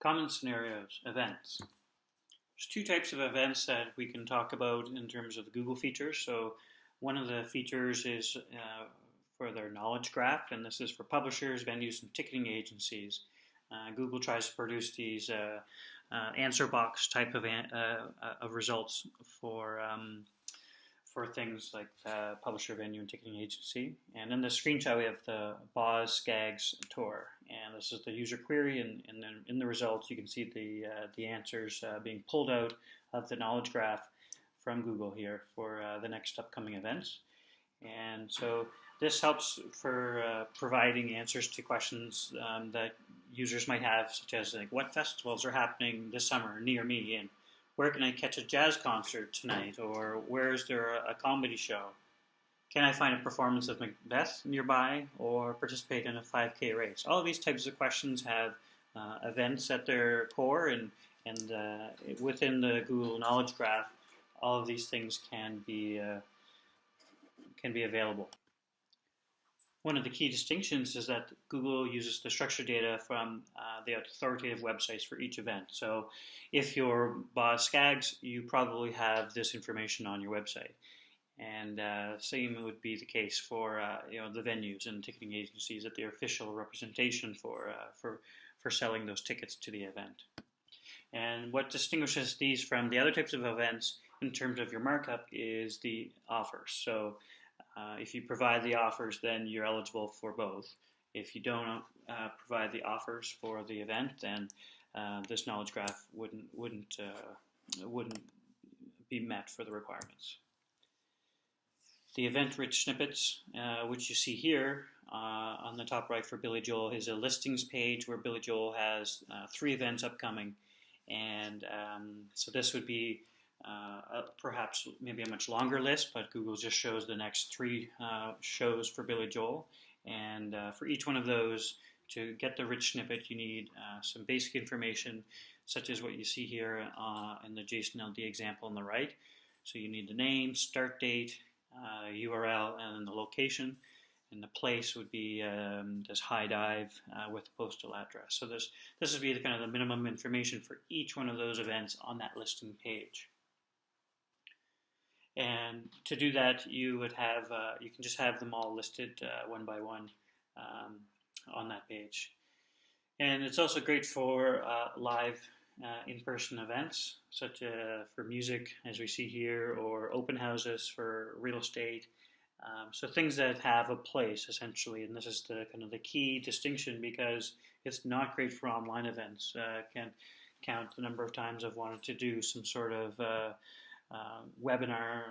Common scenarios, events. There's two types of events that we can talk about in terms of the Google features. So one of the features is for their knowledge graph, and this is for publishers, venues, and ticketing agencies. Google tries to produce these answer box type of results for things like publisher, venue, and ticketing agency. And in the screenshot, we have the Boz Skaggs tour, and this is the user query. And then in the results, you can see the answers being pulled out of the knowledge graph from Google here for the next upcoming events. And so this helps for providing answers to questions that users might have, such as like, what festivals are happening this summer near me, and where can I catch a jazz concert tonight, or where is there a comedy show? Can I find a performance of Macbeth nearby, or participate in a 5K race? All of these types of questions have events at their core, and within the Google Knowledge Graph, all of these things can be available. One of the key distinctions is that Google uses the structured data from the authoritative websites for each event. So if you're Boz Skaggs, you probably have this information on your website. And same would be the case for the venues and ticketing agencies at their official representation for selling those tickets to the event. And what distinguishes these from the other types of events in terms of your markup is the offers. So if you provide the offers, then you're eligible for both. If you don't provide the offers for the event, then this knowledge graph wouldn't be met for the requirements. The event-rich snippets, which you see here on the top right for Billy Joel, is a listings page where Billy Joel has 3 events upcoming, and so this would be perhaps maybe a much longer list, but Google just shows the next 3 shows for Billy Joel. And for each one of those, to get the rich snippet, you need some basic information, such as what you see here in the JSON-LD example on the right. So you need the name, start date, URL, and the location. And the place would be this high dive with the postal address. So this would be the kind of the minimum information for each one of those events on that listing page. And to do that, you would have you can just have them all listed one by one on that page. And it's also great for live in-person events, such for music, as we see here, or open houses for real estate. So things that have a place, essentially, and this is the kind of the key distinction, because it's not great for online events. Can count the number of times I've wanted to do some sort of webinar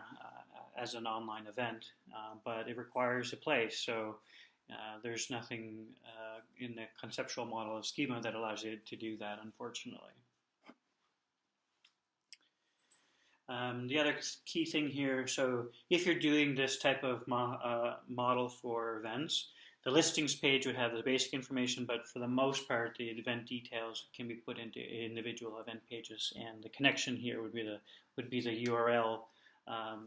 as an online event, but it requires a place. So there's nothing in the conceptual model of Schema that allows you to do that, unfortunately. The other key thing here, so if you're doing this type of model for events, the listings page would have the basic information, but for the most part, the event details can be put into individual event pages, and the connection here would be the URL.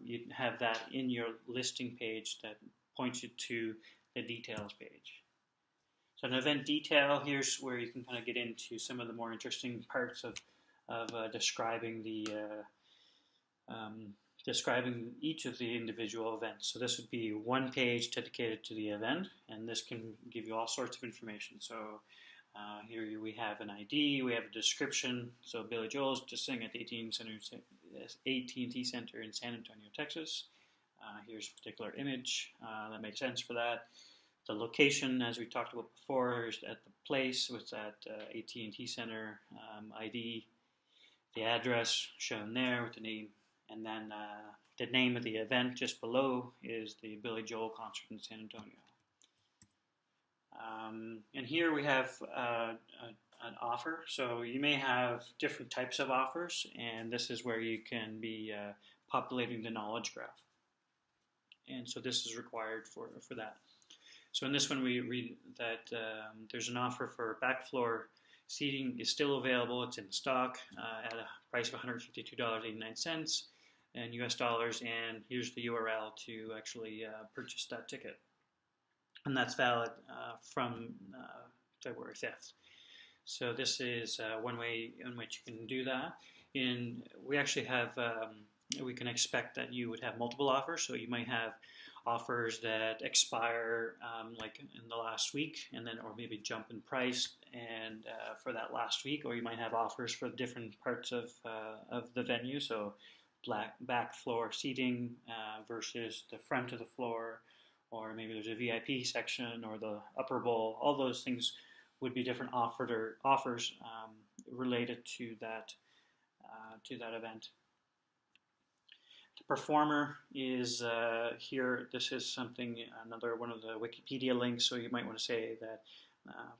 You'd have that in your listing page that points you to the details page. So an event detail, here's where you can kind of get into some of the more interesting parts of describing describing each of the individual events. So this would be one page dedicated to the event, and this can give you all sorts of information. So here we have an ID, we have a description. So Billy Joel's just sing at the AT&T Center in San Antonio, Texas. Here's a particular image that makes sense for that. The location, as we talked about before, is at the place with that AT&T Center ID. The address shown there with the name, and then the name of the event just below is the Billy Joel concert in San Antonio. And here we have an offer. So you may have different types of offers, and this is where you can be populating the knowledge graph. And so this is required for that. So in this one, we read that there's an offer for back floor seating is still available. It's in stock at a price of $152.89 in US dollars, and here's the URL to actually purchase that ticket. And that's valid from February 5th. So this is one way in which you can do that. We actually have we can expect that you would have multiple offers. So you might have offers that expire like in the last week, and then or maybe jump in price and for that last week, or you might have offers for different parts of the venue. So back floor seating versus the front of the floor, or maybe there's a VIP section or the upper bowl. All those things would be different offers related to that event. The performer is here. This is something, another one of the Wikipedia links. So you might want to say that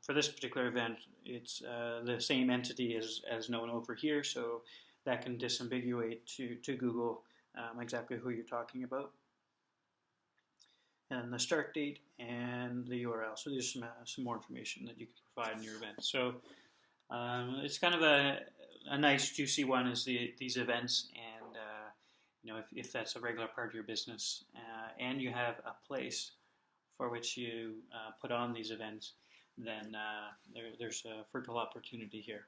for this particular event, it's the same entity as known over here. So that can disambiguate to Google exactly who you're talking about. And the start date and the URL. So there's some more information that you can provide in your event. So it's kind of a nice juicy one is these events, and if that's a regular part of your business and you have a place for which you put on these events, then there's a fertile opportunity here.